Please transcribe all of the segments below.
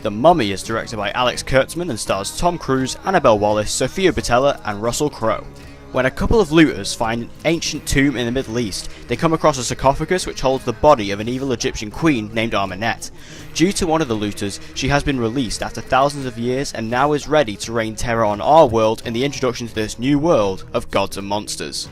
The Mummy is directed by Alex Kurtzman and stars Tom Cruise, Annabelle Wallis, Sofia Boutella and Russell Crowe. When a couple of looters find an ancient tomb in the Middle East, they come across a sarcophagus which holds the body of an evil Egyptian queen named Amenet. Due to one of the looters, she has been released after thousands of years and now is ready to rain terror on our world in the introduction to this new world of gods and monsters.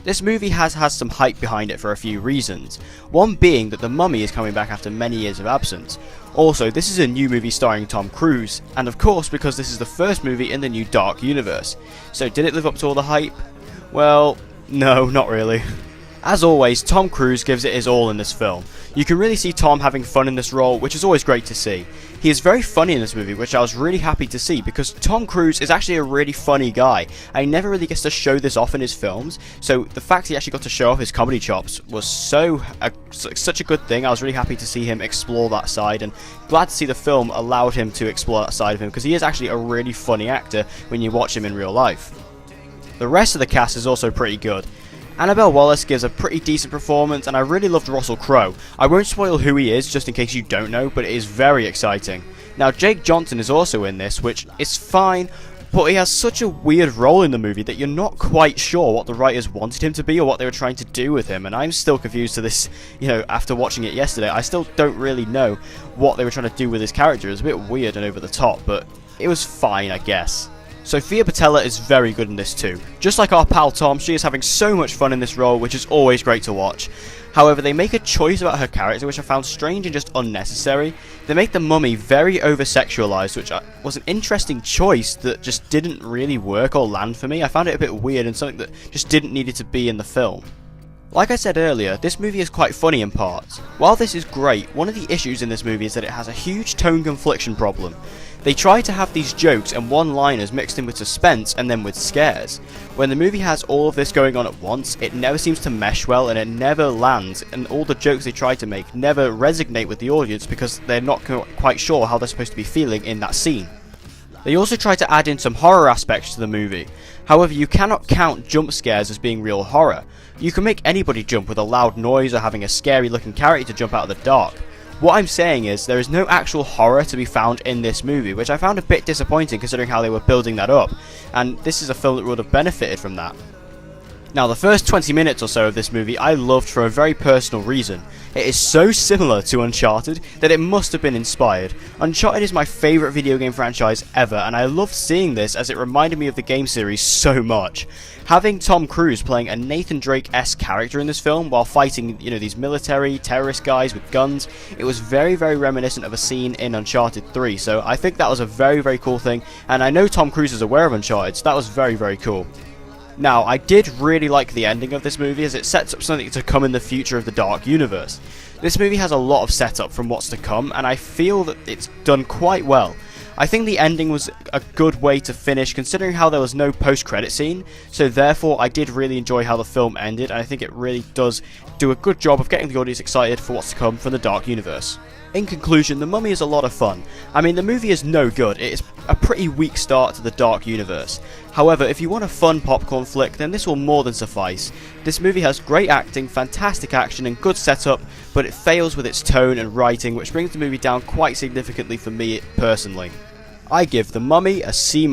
This movie has some hype behind it for a few reasons, one being that The Mummy is coming back after many years of absence. Also, this is a new movie starring Tom Cruise, and of course because this is the first movie in the new Dark universe. So did it live up to all the hype? Well, no, not really. As always, Tom Cruise gives it his all in this film. You can really see Tom having fun in this role, which is always great to see. He is very funny in this movie, which I was really happy to see, because Tom Cruise is actually a really funny guy, and he never really gets to show this off in his films, so the fact he actually got to show off his comedy chops was such a good thing. I was really happy to see him explore that side, and glad to see the film allowed him to explore that side of him, because he is actually a really funny actor when you watch him in real life. The rest of the cast is also pretty good. Annabelle Wallis gives a pretty decent performance, and I really loved Russell Crowe. I won't spoil who he is just in case you don't know, but it is very exciting. Now Jake Johnson is also in this, which is fine, but he has such a weird role in the movie that you're not quite sure what the writers wanted him to be or what they were trying to do with him, and I'm still confused to this, after watching it yesterday. I still don't really know what they were trying to do with his character. It was a bit weird and over the top, but it was fine, I guess. Sofia Boutella is very good in this too. Just like our pal Tom, she is having so much fun in this role, which is always great to watch. However, they make a choice about her character which I found strange and just unnecessary. They make the Mummy very over-sexualized, which was an interesting choice that just didn't really work or land for me. I found it a bit weird and something that just didn't need it to be in the film. Like I said earlier, this movie is quite funny in parts. While this is great, one of the issues in this movie is that it has a huge tone confliction problem. They try to have these jokes and one-liners mixed in with suspense and then with scares. When the movie has all of this going on at once, it never seems to mesh well and it never lands, and all the jokes they try to make never resonate with the audience because they're not quite sure how they're supposed to be feeling in that scene. They also try to add in some horror aspects to the movie. However, you cannot count jump scares as being real horror. You can make anybody jump with a loud noise or having a scary looking character jump out of the dark. What I'm saying is, there is no actual horror to be found in this movie, which I found a bit disappointing considering how they were building that up, and this is a film that would have benefited from that. Now, the first 20 minutes or so of this movie I loved for a very personal reason. It is so similar to Uncharted that it must have been inspired. Uncharted is my favourite video game franchise ever, and I loved seeing this as it reminded me of the game series so much. Having Tom Cruise playing a Nathan Drake-esque character in this film while fighting, these military terrorist guys with guns, it was very, very reminiscent of a scene in Uncharted 3, so I think that was a very, very cool thing, and I know Tom Cruise is aware of Uncharted, so that was very, very cool. Now, I did really like the ending of this movie as it sets up something to come in the future of the Dark universe. This movie has a lot of setup from what's to come, and I feel that it's done quite well. I think the ending was a good way to finish considering how there was no post-credit scene, so therefore I did really enjoy how the film ended, and I think it really does do a good job of getting the audience excited for what's to come from the Dark universe. In conclusion, The Mummy is a lot of fun. I mean, the movie is no good, it is a pretty weak start to the Dark universe. However, if you want a fun popcorn flick, then this will more than suffice. This movie has great acting, fantastic action and good setup, but it fails with its tone and writing, which brings the movie down quite significantly for me personally. I give The Mummy a C-.